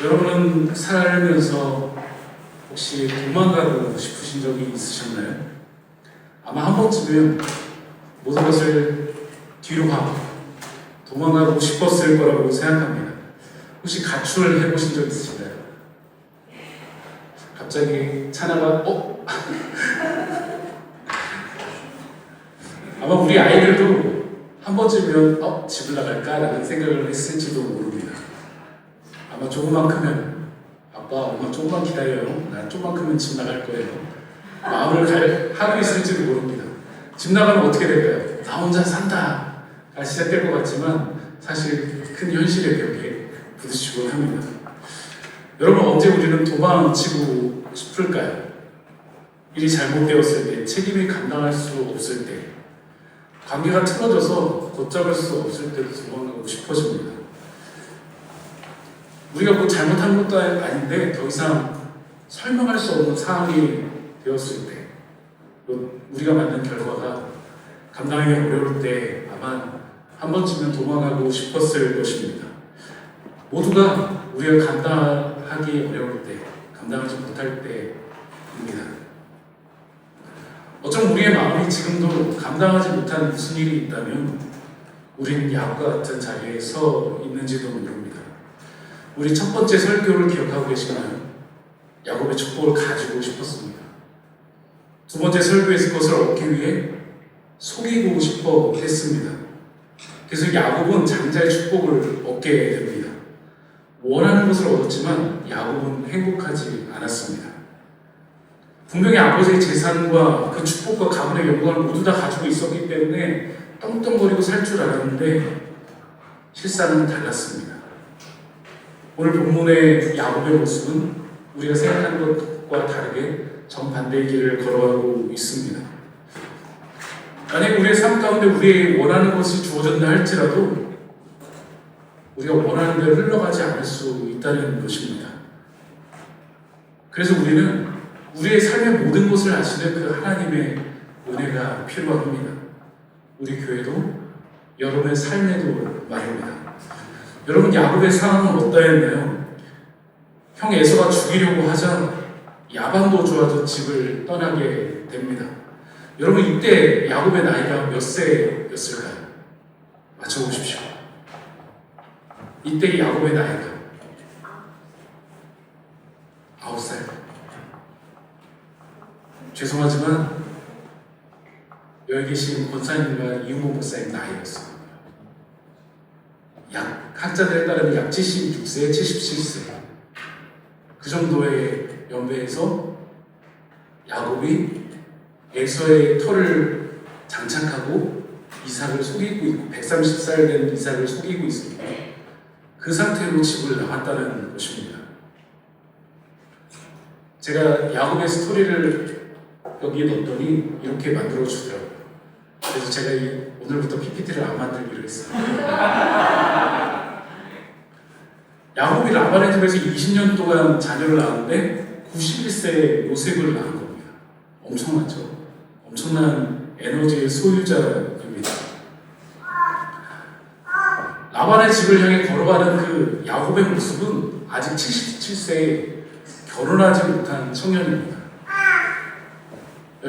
여러분은 살면서 혹시 도망가고 싶으신 적이 있으셨나요? 아마 한 번쯤은 모든 것을 뒤로 하고 도망가고 싶었을 거라고 생각합니다. 혹시 가출을 해보신 적 있으신가요? 갑자기 차나가 아마 우리 아이들도 한 번쯤은 집을 나갈까라는 생각을 했을지도 모릅니다. 아마 조금만 크면 아빠, 엄마 조금만 기다려요. 난 조금만 크면 집 나갈 거예요. 마음을 하고 있을지도 모릅니다. 집 나가면 어떻게 될까요? 나 혼자 산다가 시작될 것 같지만 사실 큰 현실의 벽에 부딪히곤 합니다. 여러분, 언제 우리는 도망치고 싶을까요? 일이 잘못되었을 때, 책임을 감당할 수 없을 때, 관계가 틀어져서 걷잡을 수 없을 때도 도망가고 싶어집니다. 우리가 뭐 잘못한 것도 아닌데 더 이상 설명할 수 없는 상황이 되었을 때, 우리가 만든 결과가 감당하기 어려울 때 아마 한 번쯤은 도망가고 싶었을 것입니다. 모두가 우리가 감당하기 어려울 때, 감당하지 못할 때입니다. 어쩜 우리의 마음이 지금도 감당하지 못한 무슨 일이 있다면 우리는 야곱과 같은 자리에 서 있는지도 모릅니다. 우리 첫 번째 설교를 기억하고 계시나요? 야곱의 축복을 가지고 싶었습니다. 두 번째 설교에서 그것을 얻기 위해 속이고 싶어 했습니다. 그래서 야곱은 장자의 축복을 얻게 됩니다. 원하는 것을 얻었지만 야곱은 행복하지 않았습니다. 분명히 아버지의 재산과 그 축복과 가문의 영광을 모두 다 가지고 있었기 때문에 떵떵거리고 살 줄 알았는데 실상은 달랐습니다. 오늘 본문의 야곱의 모습은 우리가 생각하는 것과 다르게 정반대의 길을 걸어가고 있습니다. 만약 우리의 삶 가운데 우리의 원하는 것이 주어졌다 할지라도 우리가 원하는 대로 흘러가지 않을 수 있다는 것입니다. 그래서 우리는 우리의 삶의 모든 것을 아시는 그 하나님의 은혜가 필요합니다. 우리 교회도 여러분의 삶에도 말입니다. 여러분, 야곱의 상황은 어떠했나요? 형 에서가 죽이려고 하자 야반도 좋아져 집을 떠나게 됩니다. 여러분, 이때 야곱의 나이가 몇 세였을까요? 맞춰보십시오. 이때 야곱의 나이가 9살. 죄송하지만 여기 계신 권사님과 이은모 목사님 나이였습니다. 학자들에 따르면 약 76세, 77세 그 정도의 연배에서 야곱이 에서의 터를 장착하고 이삭을 속이고 있고 130살 된 이삭을 속이고 있습니다. 그 상태로 집을 나갔다는 것입니다. 제가 야곱의 스토리를 여기에 넣었더니 이렇게 만들어주더라고요. 그래서 제가 오늘부터 PPT를 안 만들기로 했어요. 야곱이 라반의 집에서 20년 동안 자녀를 낳았는데 91세에 요셉을 낳은 겁니다. 엄청나죠? 엄청난 에너지의 소유자입니다. 라반의 집을 향해 걸어가는 그 야곱의 모습은 아직 77세에 결혼하지 못한 청년입니다.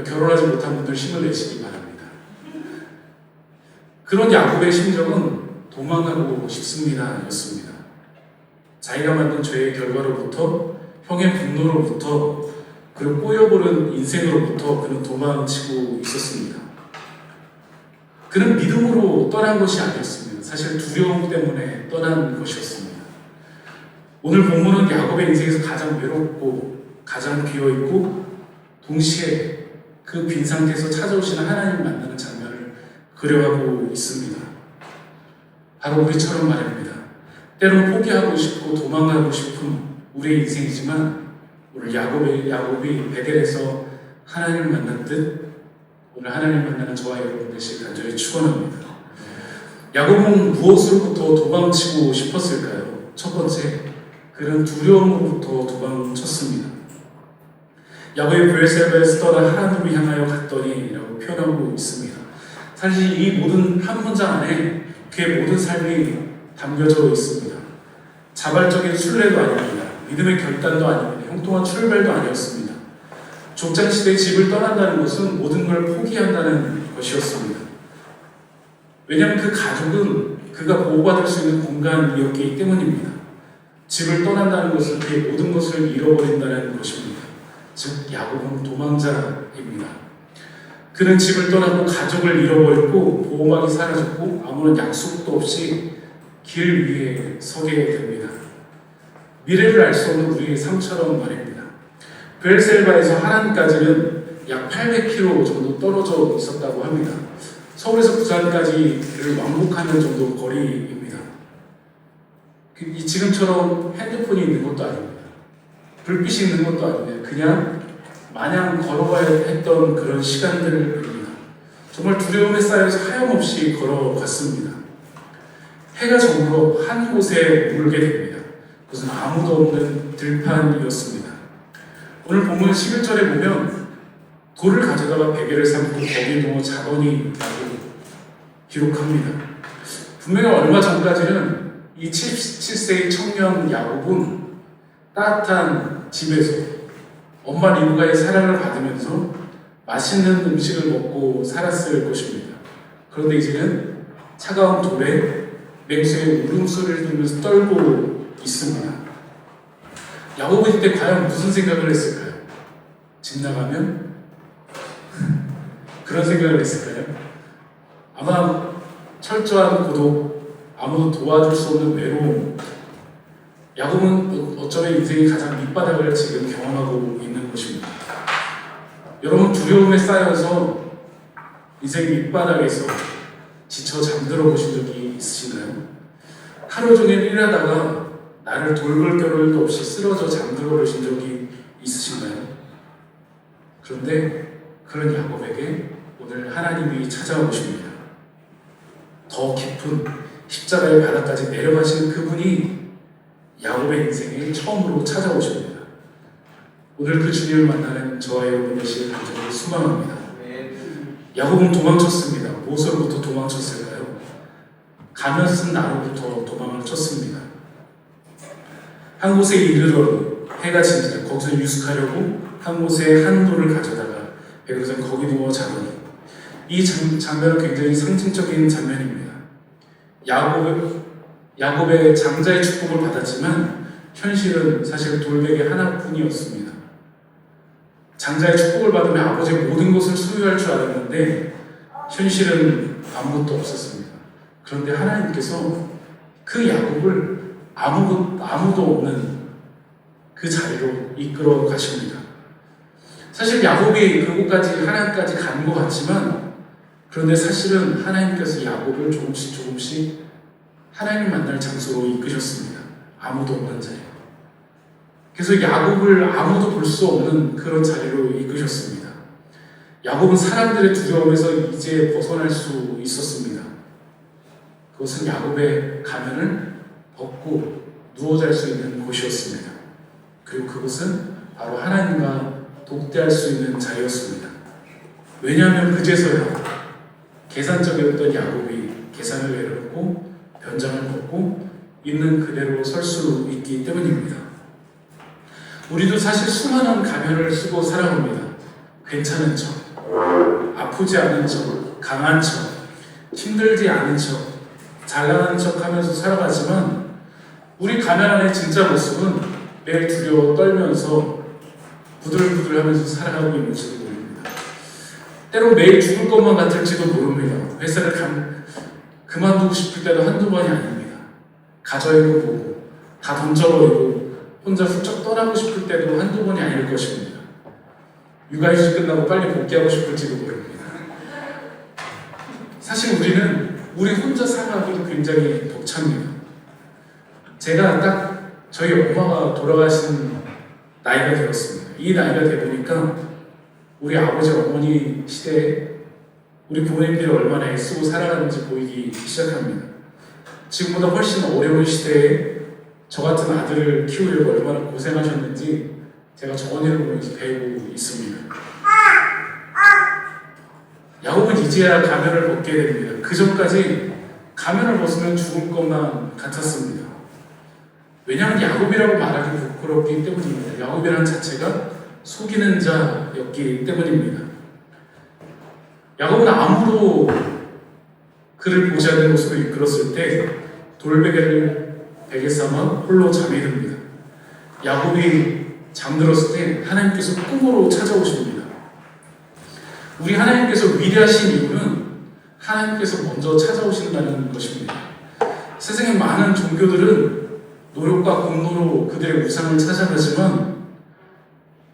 결혼하지 못한 분들 힘을 내시기 바랍니다. 그런 야곱의 심정은 도망가고 싶습니다 였습니다. 자기가 만든 죄의 결과로부터, 형의 분노로부터, 그리고 꼬여버린 인생으로부터 그는 도망치고 있었습니다. 그는 믿음으로 떠난 것이 아니었습니다. 사실 두려움 때문에 떠난 것이었습니다. 오늘 본문은 야곱의 인생에서 가장 외롭고 가장 비어있고 동시에 그 빈 상태에서 찾아오시는 하나님을 만나는 장면을 그려가고 있습니다. 바로 우리처럼 말입니다. 때론 포기하고 싶고 도망가고 싶은 우리의 인생이지만 오늘 야곱이 베델에서 하나님을 만난 듯 오늘 하나님을 만나는 저와 여러분 되시길 간절히 축원합니다. 야곱은 무엇으로부터 도망치고 싶었을까요? 첫 번째, 그는 두려움으로부터 도망쳤습니다. 야곱이 브엘세바에서 떠나 하란으로 향하여 갔더니 라고 표현하고 있습니다. 사실 이 모든 한 문장 안에 그의 모든 삶이 담겨져 있습니다. 자발적인 순례도 아닙니다. 믿음의 결단도 아닙니다. 형통한 출발도 아니었습니다. 족장시대에 집을 떠난다는 것은 모든 걸 포기한다는 것이었습니다. 왜냐하면 그 가족은 그가 보호받을 수 있는 공간이었기 때문입니다. 집을 떠난다는 것은 그의 모든 것을 잃어버린다는 것입니다. 즉 야곱은 도망자입니다. 그는 집을 떠나고 가족을 잃어버렸고 보호막이 사라졌고 아무런 약속도 없이 길 위에 서게 됩니다. 미래를 알 수 없는 우리의 삶처럼 말입니다. 베르셀바에서 하란까지는 약 800km 정도 떨어져 있었다고 합니다. 서울에서 부산까지를 왕복하는 정도 거리입니다. 지금처럼 핸드폰이 있는 것도 아닙니다. 불빛이 있는 것도 아닙니다. 그냥 마냥 걸어가야 했던 그런 시간들입니다. 정말 두려움에 쌓여서 하염없이 걸어갔습니다. 해가 저물어 한 곳에 물게 됩니다. 그것은 아무도 없는 들판이었습니다. 오늘 본문 11절에 보면 돌을 가져다가 베개를 삼고 거기 누워 자더니 라고 기록합니다. 분명히 얼마 전까지는 이 77세의 청년 야곱은 따뜻한 집에서 엄마 리브가의 사랑을 받으면서 맛있는 음식을 먹고 살았을 것입니다. 그런데 이제는 차가운 돌에 맹수의 울음소리를 들으면서 떨고 있습니다. 야곱은 이때 과연 무슨 생각을 했을까요? 집 나가면? 그런 생각을 했을까요? 아마 철저한 고독, 아무도 도와줄 수 없는 외로움. 야곱은 어쩌면 인생의 가장 밑바닥을 지금 경험하고 있는 것입니다. 여러분 두려움에 쌓여서 인생 밑바닥에서 지쳐 잠들어 보신 적이 있으신가요? 하루 종일 일하다가 나를 돌볼 겨를도 없이 쓰러져 잠들어 보신 적이 있으신가요? 그런데 그런 야곱에게 오늘 하나님이 찾아오십니다. 더 깊은 십자가의 바닥까지 내려가시는 그분이 야곱의 인생에 처음으로 찾아오십니다. 오늘 그 주님을 만나는 저와 여러분 되시길 간절히 소망합니다. 야곱은 도망쳤습니다. 무엇으로부터 도망쳤을까요? 가면 쓴 나로부터 도망을 쳤습니다. 한 곳에 이르러 해가 지니까 거기서 유숙하려고 한 곳에 한 돌을 가져다가 백으로선 거기 누워 자더니 이 장면은 굉장히 상징적인 장면입니다. 야곱의 장자의 축복을 받았지만 현실은 사실 돌베개 하나뿐이었습니다. 장자의 축복을 받으면 아버지의 모든 것을 소유할 줄 알았는데 현실은 아무것도 없었습니다. 그런데 하나님께서 그 야곱을 아무도 없는 그 자리로 이끌어 가십니다. 사실 야곱이 그곳까지 하나님까지 간 것 같지만 그런데 사실은 하나님께서 야곱을 조금씩 하나님 만날 장소로 이끄셨습니다. 아무도 없는 자리. 그래서 야곱을 아무도 볼 수 없는 그런 자리로 이끄셨습니다. 야곱은 사람들의 두려움에서 이제 벗어날 수 있었습니다. 그것은 야곱의 가면을 벗고 누워 잘 수 있는 곳이었습니다. 그리고 그곳은 바로 하나님과 독대할 수 있는 자리였습니다. 왜냐하면 그제서야 계산적이었던 야곱이 계산을 내려놓고 변장을 벗고 있는 그대로 설 수 있기 때문입니다. 우리도 사실 수많은 가면을 쓰고 살아갑니다. 괜찮은 척, 아프지 않은 척, 강한 척, 힘들지 않은 척, 잘나가는 척 하면서 살아가지만 우리 가면 안의 진짜 모습은 매일 두려워 떨면서 부들부들하면서 살아가고 있는지도 모릅니다. 때로 매일 죽을 것만 같을지도 모릅니다. 회사를 그만두고 싶을 때도 한두 번이 아닙니다. 가져있고 보고 다 던져버리고 혼자 훌쩍 떠나고 싶을 때도 한두 번이 아닐 것입니다. 육아휴직 끝나고 빨리 복귀하고 싶을지도 모릅니다. 사실 우리 혼자 살아가기도 굉장히 벅찹니다. 제가 딱 저희 엄마가 돌아가신 나이가 되었습니다. 이 나이가 되보니까 우리 아버지 어머니 시대에 우리 부모님들이 얼마나 애쓰고 살아가는지 보이기 시작합니다. 지금보다 훨씬 어려운 시대에 저 같은 아들을 키우려고 얼마나 고생하셨는지 제가 저 언니를 보면서 배우고 있습니다. 야곱은 이제야 가면을 벗게 됩니다. 그 전까지 가면을 벗으면 죽을 것만 같았습니다. 왜냐하면 야곱이라고 말하기 부끄럽기 때문입니다. 야곱이라는 자체가 속이는 자였기 때문입니다. 야곱은 아무도 그를 보지 않는 모습을 이끌었을 때 돌베개를 베개 삼아 홀로 잠이 듭니다. 야곱이 잠들었을 때 하나님께서 꿈으로 찾아오십니다. 우리 하나님께서 위대하신 이유는 하나님께서 먼저 찾아오신다는 것입니다. 세상의 많은 종교들은 노력과 공로로 그들의 우상을 찾아가지만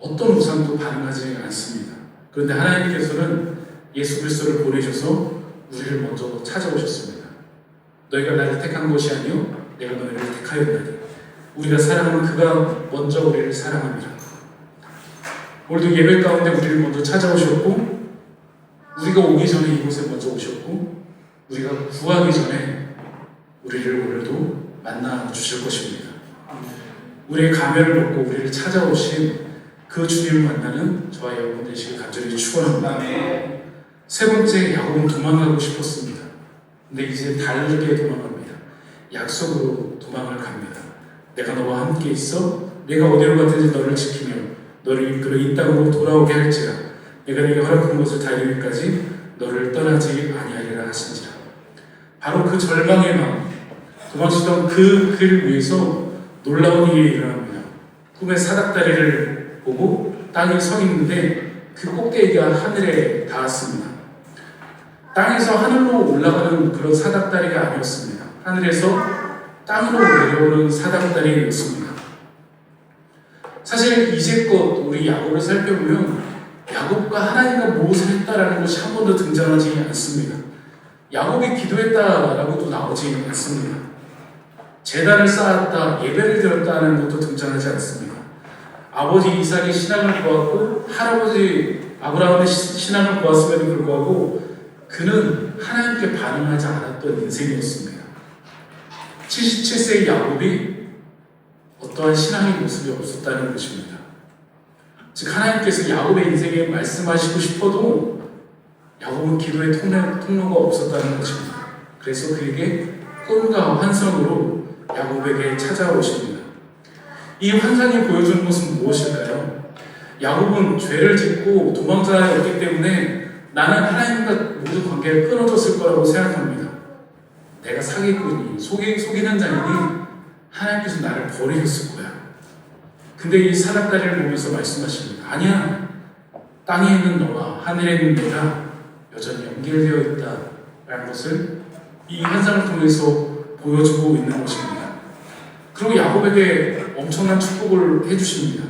어떤 우상도 반응하지 않습니다. 그런데 하나님께서는 예수 그리스도를 보내셔서 우리를 먼저 찾아오셨습니다. 너희가 나를 택한 것이 아니요 내가 너희를 택하였나니 우리가 사랑하는 그가 먼저 우리를 사랑합니다. 오늘도 예배 가운데 우리를 먼저 찾아오셨고 우리가 오기 전에 이곳에 먼저 오셨고 우리가 구하기 전에 우리를 오늘도 만나 주실 것입니다. 우리의 가면을 벗고 우리를 찾아오신 그 주님을 만나는 저와 여러분 되시길 간절히 축원합니다. 세 번째, 야곱은 도망가고 싶었습니다. 근데 이제 다르게 도망갑니다. 약속으로 도망을 갑니다. 내가 너와 함께 있어 내가 어디로 가든지 너를 지키며 너를 이끌어 이 땅으로 돌아오게 할지라 내가 네게 허락한 것을 다 이루기까지 너를 떠나지 아니하리라 하신지라. 바로 그 절망의 마음, 도망치던 그 길을 위해서 놀라운 일이 일어납니다. 꿈의 사닥다리를 보고 땅에 서 있는데 그 꼭대기가 하늘에 닿았습니다. 땅에서 하늘로 올라가는 그런 사닥다리가 아니었습니다. 하늘에서 땅으로 내려오는 사닥다리였습니다. 사실 이제껏 우리 야곱을 살펴보면 야곱과 하나님과 무엇을 했다라는 것이 한 번도 등장하지 않습니다. 야곱이 기도했다라고도 나오지 않습니다. 제단을 쌓았다, 예배를 드렸다는 것도 등장하지 않습니다. 아버지 이삭의 신앙을 보았고 할아버지 아브라함의 신앙을 보았음에도 불구하고 그는 하나님께 반응하지 않았던 인생이었습니다. 77세의 야곱이 어떠한 신앙의 모습이 없었다는 것입니다. 즉 하나님께서 야곱의 인생에 말씀하시고 싶어도 야곱은 기도의 통로가 없었다는 것입니다. 그래서 그에게 꿈과 환상으로 야곱에게 찾아오십니다. 이 환상이 보여주는 것은 무엇일까요? 야곱은 죄를 짓고 도망자였기 때문에 나는 하나님과 모든 관계가 끊어졌을 거라고 생각합니다. 내가 사기꾼이 속이는 자이니 하나님께서 나를 버리셨을 거야. 근데 이 사닥다리를 보면서 말씀하십니다. 아니야. 땅에 있는 너와 하늘에 있는 내가 여전히 연결되어 있다라는 것을 이 환상을 통해서 보여주고 있는 것입니다. 그리고 야곱에게 엄청난 축복을 해주십니다.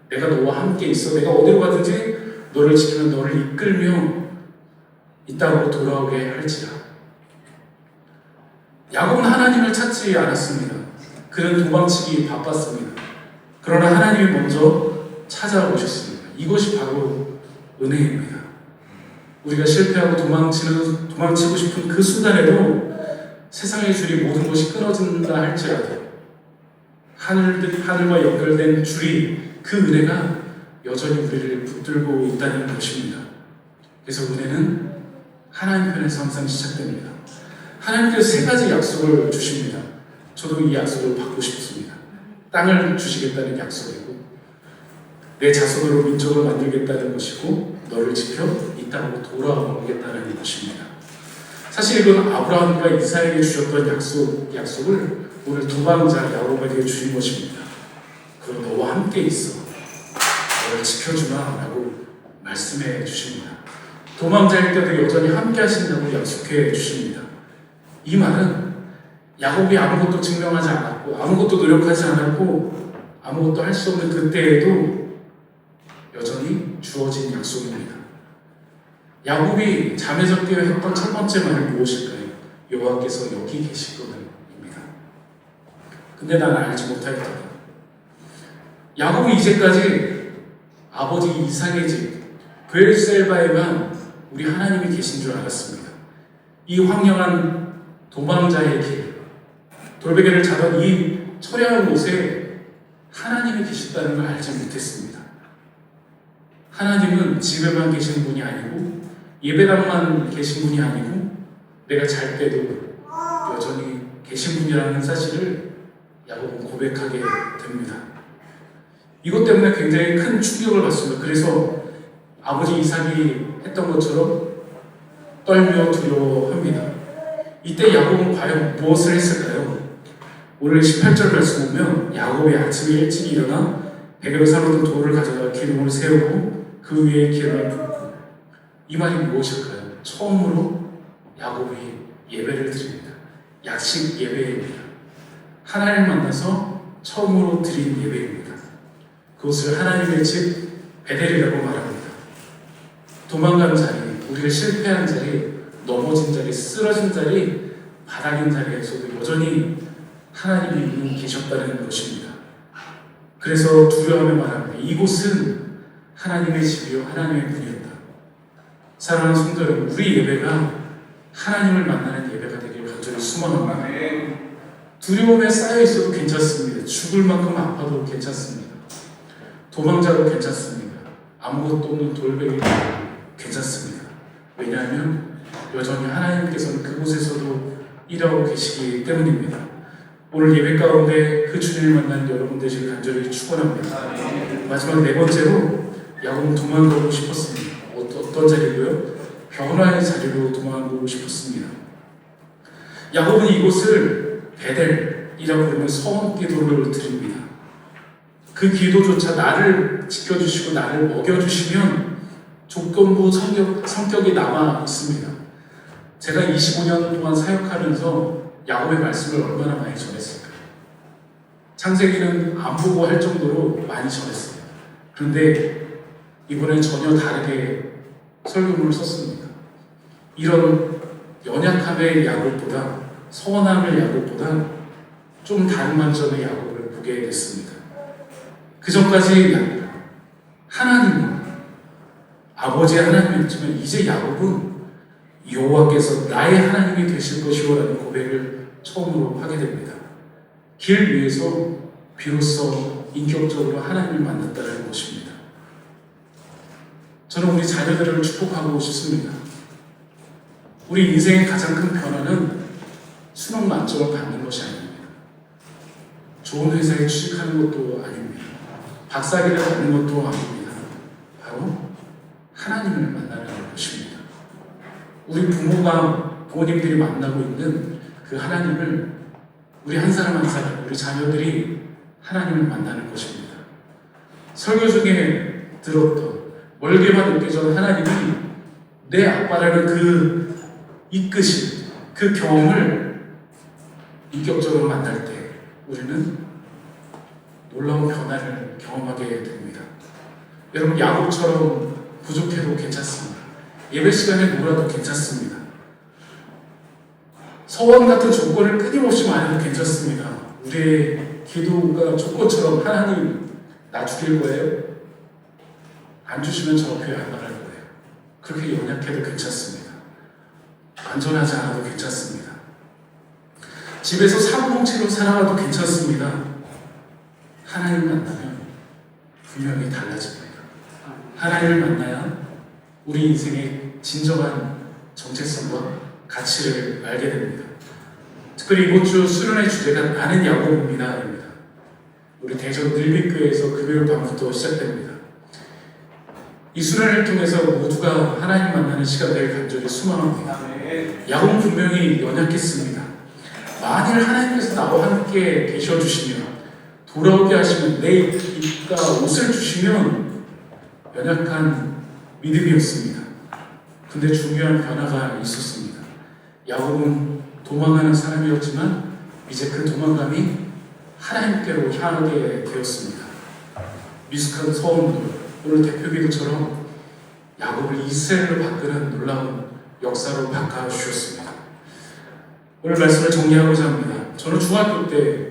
내가 너와 함께 있어. 내가 어디로 가든지 너를 지키며 너를 이끌며 이 땅으로 돌아오게 할지라. 야곱은 하나님을 찾지 않았습니다. 그는 도망치기 바빴습니다. 그러나 하나님이 먼저 찾아오셨습니다. 이것이 바로 은혜입니다. 우리가 실패하고 도망치고 싶은 그 순간에도 세상의 줄이 모든 것이 끊어진다 할지라도 하늘과 연결된 줄이 그 은혜가 여전히 우리를 붙들고 있다는 것입니다. 그래서 은혜는 하나님 편에서 항상 시작됩니다. 하나님께서 세 가지 약속을 주십니다. 저도 이 약속을 받고 싶습니다. 땅을 주시겠다는 약속이고 내 자손으로 민족을 만들겠다는 것이고 너를 지켜 이 땅으로 돌아오겠다는 것입니다. 사실 이건 아브라함과 이삭에게 주셨던 약속을 오늘 도망자 야곱에게 주신 것입니다. 그럼 너와 함께 있어. 너를 지켜주마 라고 말씀해 주십니다. 도망자일 때도 여전히 함께 하신다고 약속해 주십니다. 이 말은 야곱이 아무것도 증명하지 않았고 아무것도 노력하지 않았고 아무것도 할 수 없는 그때에도 여전히 주어진 약속입니다. 야곱이 잠에서 깨어 했던 첫 번째 말은 무엇일까요? 여호와께서 여기 계시거든입니다. 근데 나는 알지 못하였다. 야곱은 이제까지 아버지 이삭의 집 브엘셀바에만 우리 하나님이 계신 줄 알았습니다. 이 황량한 도망자의 길, 돌베개를 잡은 이 처량한 곳에 하나님이 계셨다는 걸 알지 못했습니다. 하나님은 집에만 계신 분이 아니고 예배당만 계신 분이 아니고 내가 잘 때도 여전히 계신 분이라는 사실을 야곱은 고백하게 됩니다. 이것 때문에 굉장히 큰 충격을 받습니다. 그래서 아버지 이삭이 했던 것처럼 떨며 두려워합니다. 이때 야곱은 과연 무엇을 했을까요? 오늘 18절 말씀 보면 야곱이 아침에 일찍 일어나 베개로 삶아둔 돌을 가져다 기름을 세우고 그 위에 기름을 붓고, 이 말이 무엇일까요? 처음으로 야곱이 예배를 드립니다. 약식 예배입니다. 하나님을 만나서 처음으로 드린 예배입니다. 그것을 하나님의 집 베델이라고 말합니다. 도망간 자리, 우리가 실패한 자리, 넘어진 자리, 쓰러진 자리, 바닥인 자리에서도 여전히 하나님이 계셨다는 것입니다. 그래서 두려워하며 말합니다. 이곳은 하나님의 집이요 하나님의 문이었다. 사랑하는 성도 여러분, 우리 예배가 하나님을 만나는 예배가 되길 간절히 소망합니다. 두려움에 쌓여 있어도 괜찮습니다. 죽을 만큼 아파도 괜찮습니다. 도망자도 괜찮습니다. 아무것도 없는 돌베개도 괜찮습니다. 왜냐하면 여전히 하나님께서는 그곳에서도 일하고 계시기 때문입니다. 오늘 예배 가운데 그 주님을 만난 여러분 되시길 간절히 축원합니다. 마지막 네 번째로 야곱은 도망가고 싶었습니다. 어떤 자리로요? 변화의 자리로 도망가고 싶었습니다. 야곱은 이곳을 베델이라고 부르는 서원 기도를 드립니다. 그 기도조차 나를 지켜주시고 나를 먹여주시면 조건부 성격이 남아 있습니다. 제가 25년 동안 사역하면서 야곱의 말씀을 얼마나 많이 전했을까요? 창세기는 안 보고 할 정도로 많이 전했어요. 그런데 이번엔 전혀 다르게 설교문을 썼습니다. 이런 연약함의 야곱보다, 서원함의 야곱보다 좀 다른 관점의 야곱을 보게 됐습니다. 그 전까지 하나님은 아버지의 하나님이었지만 이제 야곱은 여호와께서 나의 하나님이 되실 것이오라는 고백을 처음으로 하게 됩니다. 길 위에서 비로소 인격적으로 하나님을 만났다는 것입니다. 저는 우리 자녀들을 축복하고 싶습니다. 우리 인생의 가장 큰 변화는 수능 만점을 받는 것이 아닙니다. 좋은 회사에 취직하는 것도 아닙니다. 박사학위를 받는 것도 아닙니다. 바로 하나님을 만나는 것입니다. 우리 부모님들이 만나고 있는 그 하나님을 우리 한 사람 한 사람, 우리 자녀들이 하나님을 만나는 것입니다. 설교 중에 들었던 멀게만 느껴졌던 하나님이 내 아빠라는 그 이끄심, 그 경험을 인격적으로 만날 때 우리는 놀라운 변화를 경험하게 됩니다. 여러분, 야곱처럼 부족해도 괜찮습니다. 예배 시간에 놀아도 괜찮습니다. 서원 같은 조건을 끊임없이 말해도 괜찮습니다. 우리의 기도가 조건처럼 하나님 나 죽일 거예요? 안 주시면 저 교회 안 나갈 거예요. 그렇게 연약해도 괜찮습니다. 안전하지 않아도 괜찮습니다. 집에서 사고뭉치로 살아가도 괜찮습니다. 하나님을 만나면 분명히 달라집니다. 하나님을 만나야 우리 인생의 진정한 정체성과 가치를 알게 됩니다. 특별히 이번 주 수련의 주제가 나는 야곱입니다. 우리 대전 늘빛교회에서 금요일 밤부터 시작됩니다. 이 수련을 통해서 모두가 하나님 만나는 시간 되길 간절히 소망합니다. 야곱은 분명히 연약했습니다. 만일 하나님께서 나와 함께 계셔주시면, 돌아오게 하시면, 내 입과 옷을 주시면 연약한 믿음이었습니다. 근데 중요한 변화가 있었습니다. 야곱은 도망가는 사람이었지만 이제 그 도망감이 하나님께로 향하게 되었습니다. 미숙한 서원들, 오늘 대표기도처럼 야곱을 이스라엘로 바꾸는 놀라운 역사로 바꿔주셨습니다. 오늘 말씀을 정리하고자 합니다. 저는 중학교 때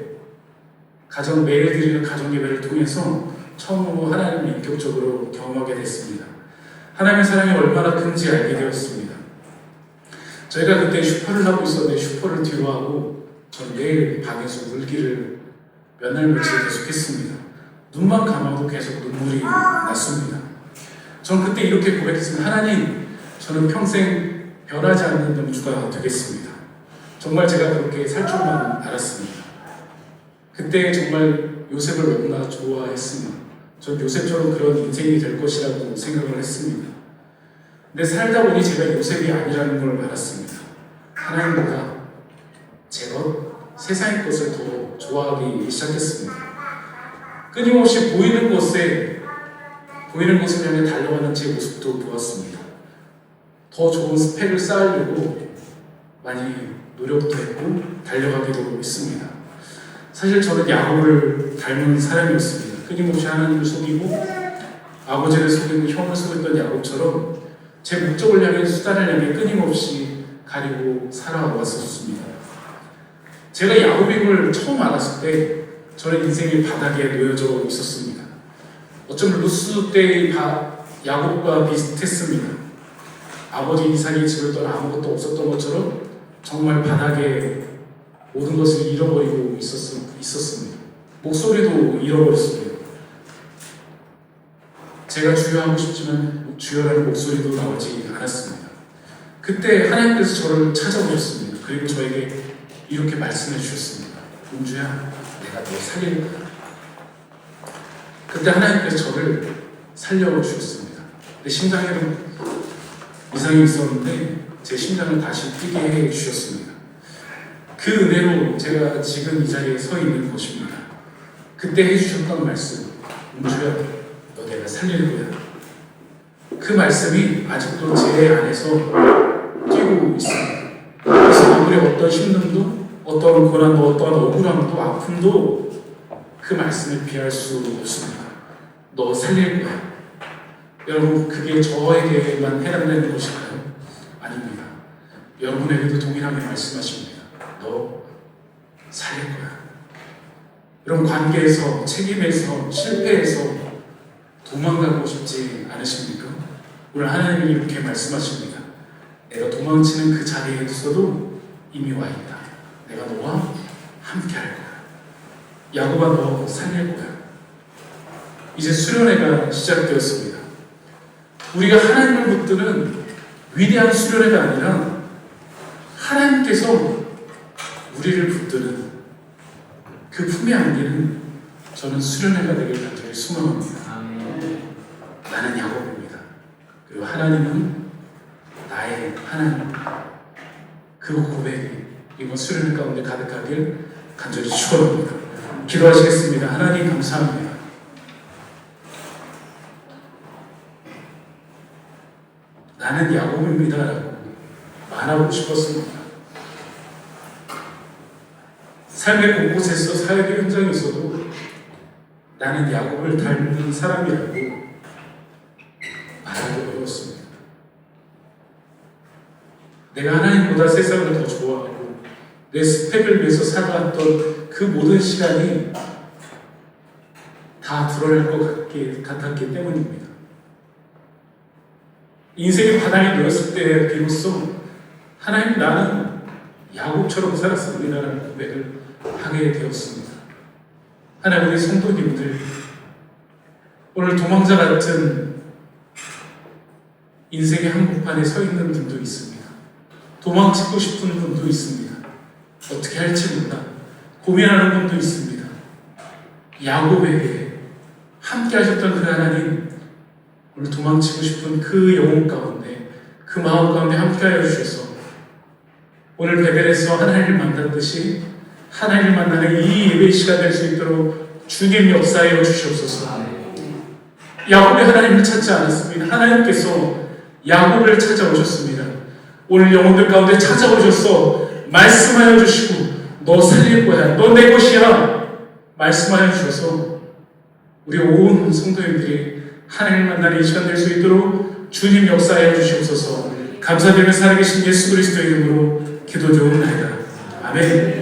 매일 드리는 가정 예배를 통해서 처음으로 하나님을 인격적으로 경험하게 됐습니다. 하나님의 사랑이 얼마나 큰지 알게 되었습니다. 저희가 그때 슈퍼를 하고 있었는데 슈퍼를 뒤로 하고 전 매일 방에서 울기를 몇 날 며칠 계속했습니다. 눈만 감아도 계속 눈물이 났습니다. 전 그때 이렇게 고백했습니다. 하나님, 저는 평생 변하지 않는 영주가 되겠습니다. 정말 제가 그렇게 살 줄만 알았습니다. 그때 정말 요셉을 너무나 좋아했습니다. 전 요셉처럼 그런 인생이 될 것이라고 생각을 했습니다. 근데 살다 보니 제가 요셉이 아니라는 걸 알았습니다. 하나님보다 제 것, 세상의 것을 더 좋아하기 시작했습니다. 끊임없이 보이는 것을 향해 달려가는 제 모습도 보았습니다. 더 좋은 스펙을 쌓으려고 많이 노력도 했고 달려가기도 했습니다. 사실 저는 야곱을 닮은 사람이었습니다. 끊임없이 하나님을 속이고 아버지를 속이고 형을 속였던 야곱처럼 제 목적을 향해 수단을 향해 끊임없이 가리고 살아왔었습니다. 제가 야곱인 걸 처음 알았을 때 저는 인생의 바닥에 놓여져 있었습니다. 어쩌면 루스 때의 야곱과 비슷했습니다. 아버지 이삭이 집을 떠나 아무것도 없었던 것처럼 정말 바닥에 모든 것을 잃어버리고 있었습니다. 목소리도 잃어버렸습니다. 제가 주여하고 싶지만 주여라는 목소리도 나오지 않았습니다. 그때 하나님께서 저를 찾아오셨습니다. 그리고 저에게 이렇게 말씀해 주셨습니다. 은주야, 내가 너 살릴 거야. 그때 하나님께서 저를 살려주셨습니다. 내 심장에는 이상이 있었는데 제 심장을 다시 뛰게 해주셨습니다. 그 은혜로 제가 지금 이 자리에 서 있는 것입니다. 그때 해주셨던 말씀, 은주야, 너 내가 살릴 거야. 그 말씀이 아직도 제 안에서 뛰고 있습니다. 그래서 아무리 어떤 힘듦도, 어떤 고난도, 어떤 억울함도, 아픔도 그 말씀을 피할 수 없습니다. 너 살릴 거야. 여러분, 그게 저에게만 해당되는 것일까요? 아닙니다. 여러분에게도 동일하게 말씀하십니다. 너 살릴 거야. 여러분, 관계에서, 책임에서, 실패에서 도망가고 싶지 않으십니까? 오늘 하나님이 이렇게 말씀하십니다. 내가 도망치는 그 자리에 있어도 이미 와 있다. 내가 너와 함께 할 거야. 야곱아, 너 살릴 거야. 이제 수련회가 시작되었습니다. 우리가 하나님을 붙드는 위대한 수련회가 아니라 하나님께서 우리를 붙드는 그 품에 안기는 저는 수련회가 되길 간절히 소망합니다. 나는 야곱입니다. 그리고 하나님은 나의 하나님. 그 고백이 이번 수련회 가운데 가득하길 간절히 축원합니다. 기도하시겠습니다. 하나님 감사합니다. 나는 야곱입니다 라고 말하고 싶었습니다. 삶의 곳곳에서 사역의 현장에서도 나는 야곱을 닮은 사람이라고 말하기 어려웠습니다. 내가 하나님보다 세상을 더 좋아하고 내 스펙을 위해서 살아왔던 그 모든 시간이 다 드러날 것 같았기 때문입니다. 인생의 바닥에 놓였을 때 비로소 하나님, 나는 야곱처럼 살았습니다라는 고백을 하게 되었습니다. 하나님, 우리 성도님들 오늘 도망자 같은 인생의 한복판에 서 있는 분도 있습니다. 도망치고 싶은 분도 있습니다. 어떻게 할지 몰라 고민하는 분도 있습니다. 야곱에게 함께 하셨던 그 하나님, 오늘 도망치고 싶은 그 영혼 가운데, 그 마음 가운데 함께하여 주셔서 오늘 베델에서 하나님을 만났듯이 하나님을 만나는 이 예배 시간 될 수 있도록 주님 역사하여 주시옵소서. 야곱이 하나님을 찾지 않았습니다. 하나님께서 야곱을 찾아오셨습니다. 오늘 영혼들 가운데 찾아오셔서 말씀하여 주시고 너 살릴 거야, 너 내 것이야 말씀하여 주셔서 우리 온 성도님들이 하나님을 만나는 이 시간 될 수 있도록 주님 역사하여 주시옵소서. 감사드리며 살아계신 예수 그리스도의 이름으로 기도 드리옵나이다. 아멘.